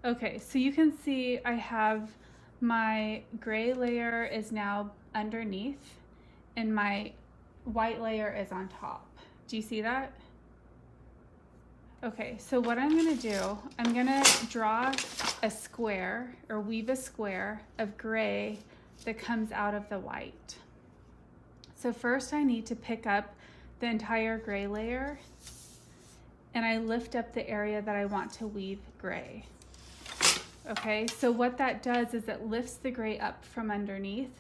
Okay, so you can see I have my gray layer is now underneath and my white layer is on top. Do you see that? Okay, so what I'm gonna do, I'm gonna draw a square or weave a square of gray that comes out of the white. So first I need to pick up the entire gray layer and I lift up the area that I want to weave gray. Okay, so what that does is it lifts the gray up from underneath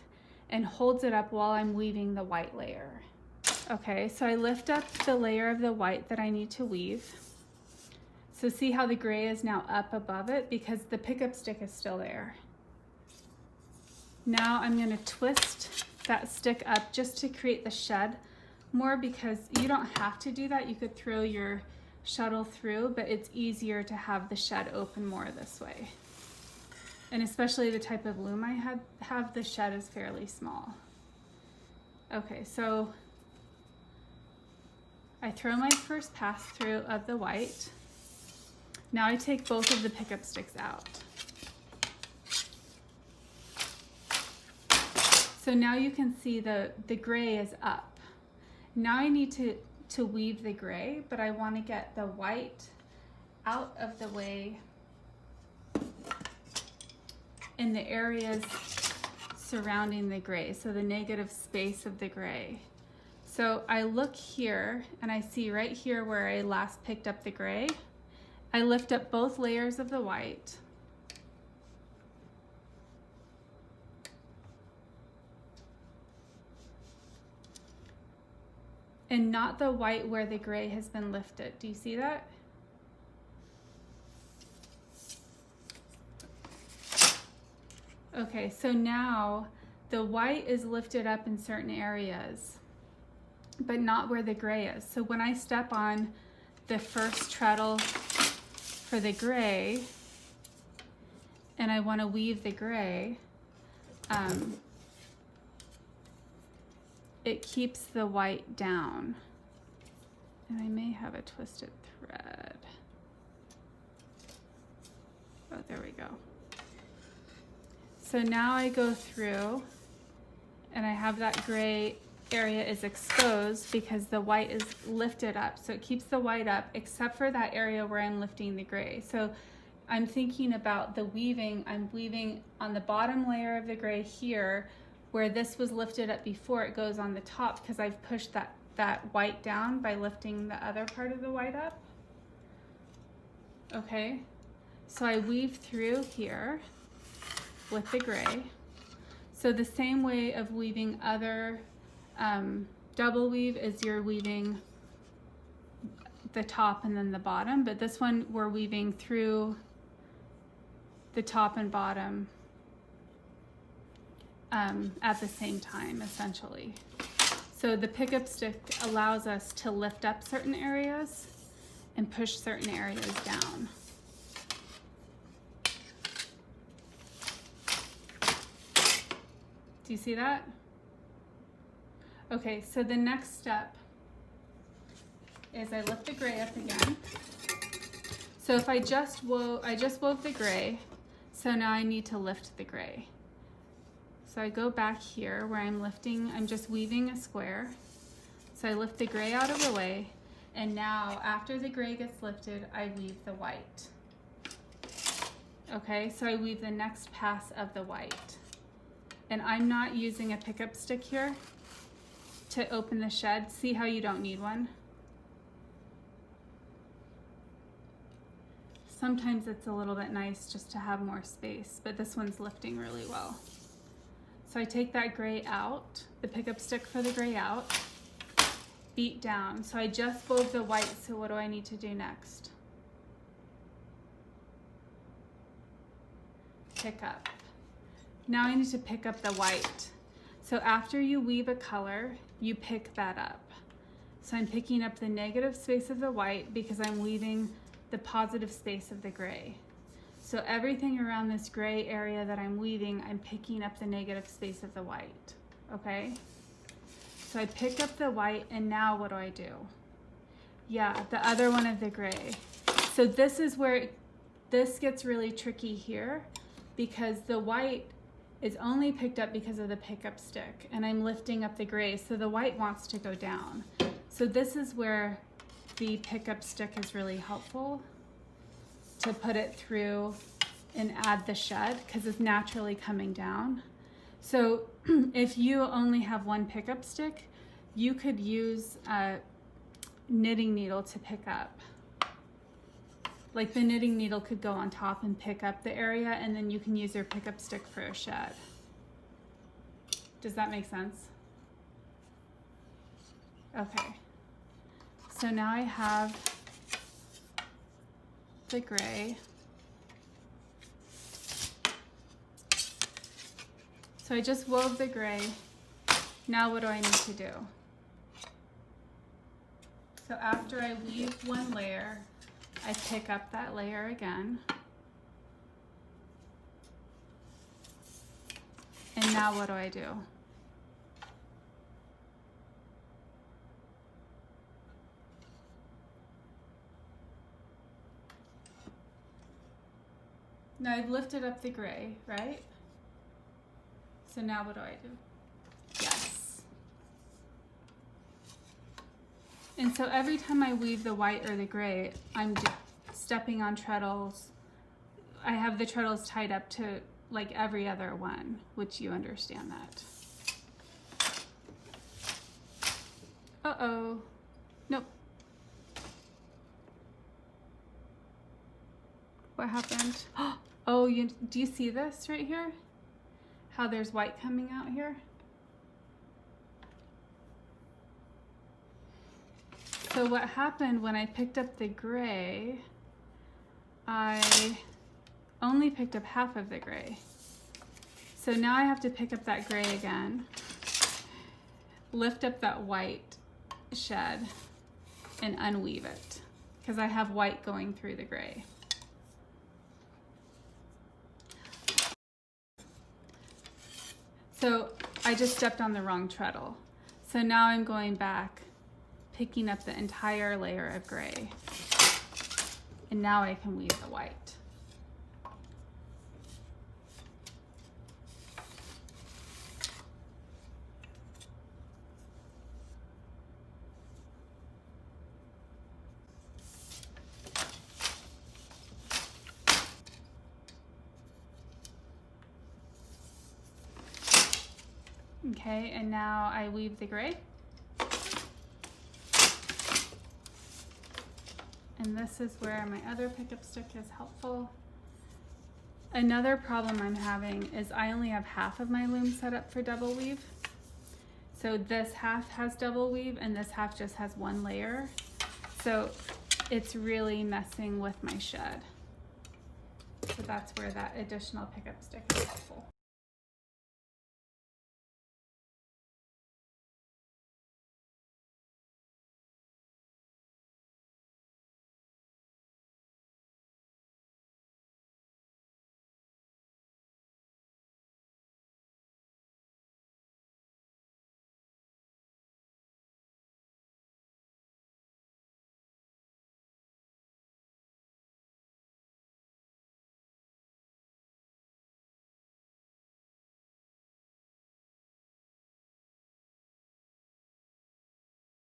and holds it up while I'm weaving the white layer. Okay, so I lift up the layer of the white that I need to weave. So see how the gray is now up above it because the pickup stick is still there. Now I'm going to twist that stick up just to create the shed more, because you don't have to do that. You could throw your shuttle through, but it's easier to have the shed open more this way. And especially the type of loom I have, the shed is fairly small. Okay, so I throw my first pass through of the white. Now I take both of the pickup sticks out. So now you can see the gray is up. Now I need to weave the gray, but I want to get the white out of the way in the areas surrounding the gray, so the negative space of the gray. So I look here and I see right here where I last picked up the gray, I lift up both layers of the white. And not the white where the gray has been lifted. Do you see that? Okay, so now the white is lifted up in certain areas, but not where the gray is. So when I step on the first treadle for the gray, and I want to weave the gray, it keeps the white down. And I may have a twisted thread. Oh, there we go. So now I go through and I have that gray area is exposed because the white is lifted up. So it keeps the white up except for that area where I'm lifting the gray. So I'm thinking about the weaving. I'm weaving on the bottom layer of the gray here where this was lifted up before. It goes on the top because I've pushed that white down by lifting the other part of the white up. Okay, so I weave through here with the gray. So the same way of weaving other double weave is you're weaving the top and then the bottom, but this one we're weaving through the top and bottom at the same time, essentially. So the pickup stick allows us to lift up certain areas and push certain areas down. Do you see that? Okay, so the next step is I lift the gray up again. So if I just wove the gray, so now I need to lift the gray. So I go back here where I'm just weaving a square. So I lift the gray out of the way, and now after the gray gets lifted, I weave the white. Okay, so I weave the next pass of the white. And I'm not using a pickup stick here to open the shed. See how you don't need one? Sometimes it's a little bit nice just to have more space, but this one's lifting really well. So I take that gray out, the pickup stick for the gray out, beat down. So I just wove the white, so what do I need to do next? Pick up. Now I need to pick up the white. So after you weave a color, you pick that up. So I'm picking up the negative space of the white because I'm weaving the positive space of the gray. So everything around this gray area that I'm weaving, I'm picking up the negative space of the white, okay? So I pick up the white, and now what do I do? Yeah, the other one of the gray. So this is where this gets really tricky here because the white is only picked up because of the pickup stick, and I'm lifting up the gray, so the white wants to go down. So this is where the pickup stick is really helpful, to put it through and add the shed because it's naturally coming down. So if you only have one pickup stick, you could use a knitting needle to pick up. Like the knitting needle could go on top and pick up the area, and then you can use your pickup stick for a shed. Does that make sense? Okay. So now I have the gray. So I just wove the gray. Now what do I need to do? So after I weave one layer, I pick up that layer again. And now what do I do? Now I've lifted up the gray, right? So now what do I do? Yes. And so every time I weave the white or the gray, I'm stepping on treadles. I have the treadles tied up to like every other one, which you understand that. Uh-oh. Nope. What happened? Oh, do you see this right here? How there's white coming out here? So what happened when I picked up the gray, I only picked up half of the gray. So now I have to pick up that gray again, lift up that white shed, and unweave it, because I have white going through the gray. So I just stepped on the wrong treadle. So now I'm going back, picking up the entire layer of gray. And now I can weave the white. Okay, and now I weave the gray. And this is where my other pickup stick is helpful. Another problem I'm having is I only have half of my loom set up for double weave. So this half has double weave and this half just has one layer. So it's really messing with my shed. So that's where that additional pickup stick is helpful.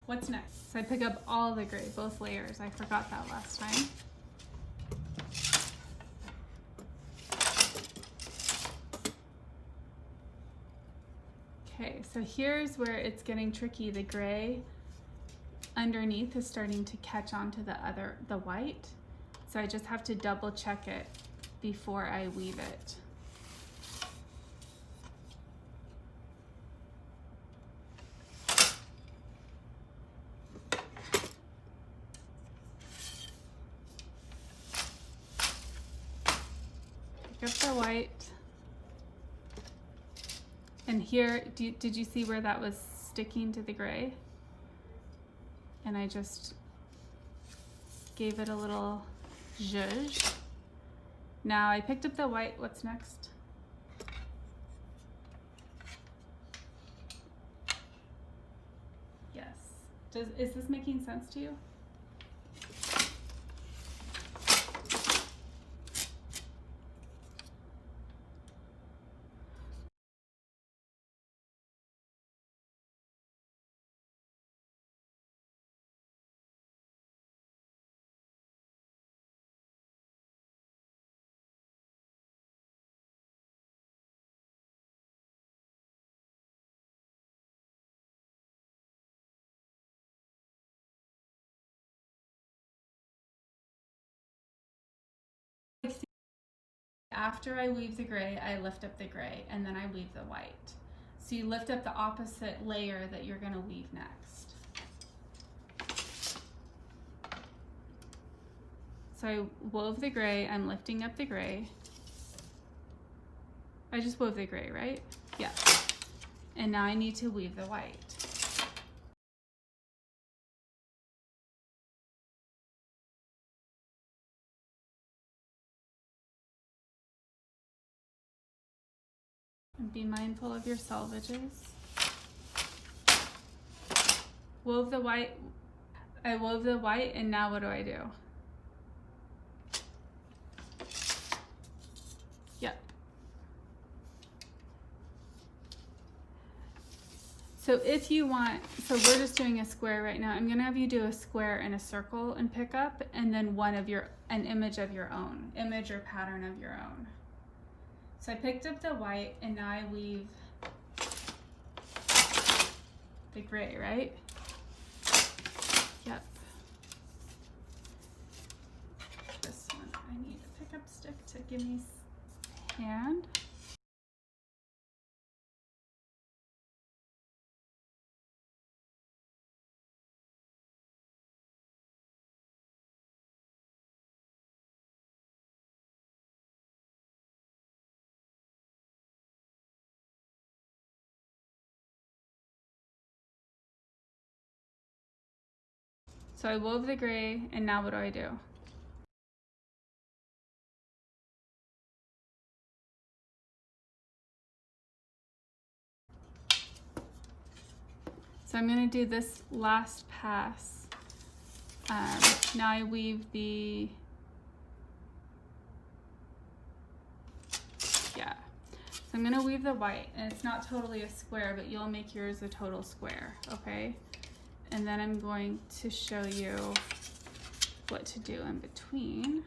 What's next? So I pick up all the gray, both layers. I forgot that last time. Okay, so here's where it's getting tricky. The gray underneath is starting to catch onto the white. So I just have to double check it before I weave it. Pick up the white. And here, did you see where that was sticking to the gray? And I just gave it a little zhuzh. Now I picked up the white. What's next? Yes. Is this making sense to you? after I weave the gray, I lift up the gray and then I weave the white. So you lift up the opposite layer that you're going to weave next. So I wove the gray, I'm lifting up the gray. I just wove the gray, right? Yeah. And now I need to weave the white. And be mindful of your selvages. Wove the white. I wove the white, and now what do I do? Yep. So if you want, so we're just doing a square right now. I'm gonna have you do a square and a circle and pick up, and then an image of your own, image or pattern of your own. So I picked up the white, and now I weave the gray, right? Yep. This one, I need a pickup stick to give me hand. So I wove the gray, and now what do I do? So I'm gonna do this last pass. Now I weave the, yeah. So I'm gonna weave the white, and it's not totally a square, but you'll make yours a total square, okay? And then I'm going to show you what to do in between.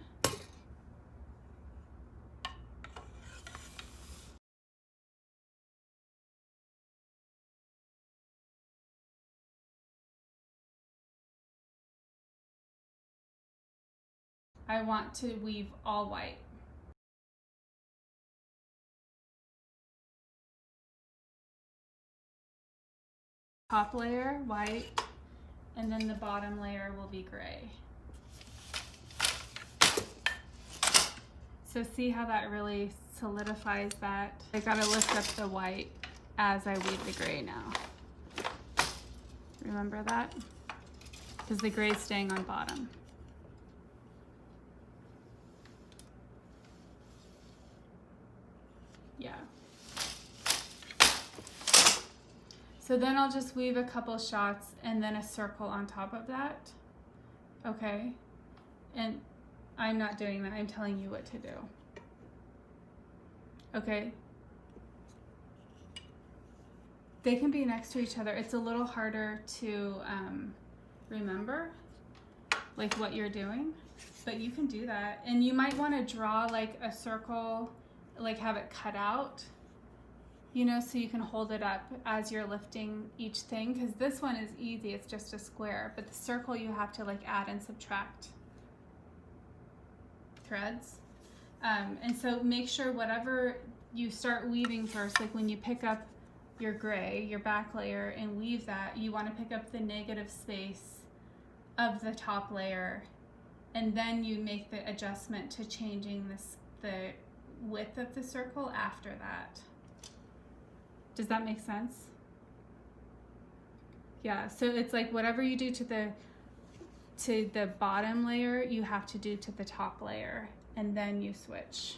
I want to weave all white. Top layer, white, and then the bottom layer will be gray. So see how that really solidifies that? I gotta lift up the white as I weave the gray now. Remember that? Because the gray's staying on bottom. Yeah. So then I'll just weave a couple shots and then a circle on top of that. Okay? And I'm not doing that, I'm telling you what to do. Okay? They can be next to each other. It's a little harder to remember, like what you're doing, but you can do that. And you might want to draw like a circle, like have it cut out, you know, so you can hold it up as you're lifting each thing, because this one is easy, it's just a square, but the circle you have to like add and subtract threads. And so make sure whatever you start weaving first, like when you pick up your gray, your back layer, and weave that, you want to pick up the negative space of the top layer, and then you make the adjustment to changing the width of the circle after that. Does that make sense? Yeah, so it's like whatever you do to the bottom layer, you have to do to the top layer, and then you switch.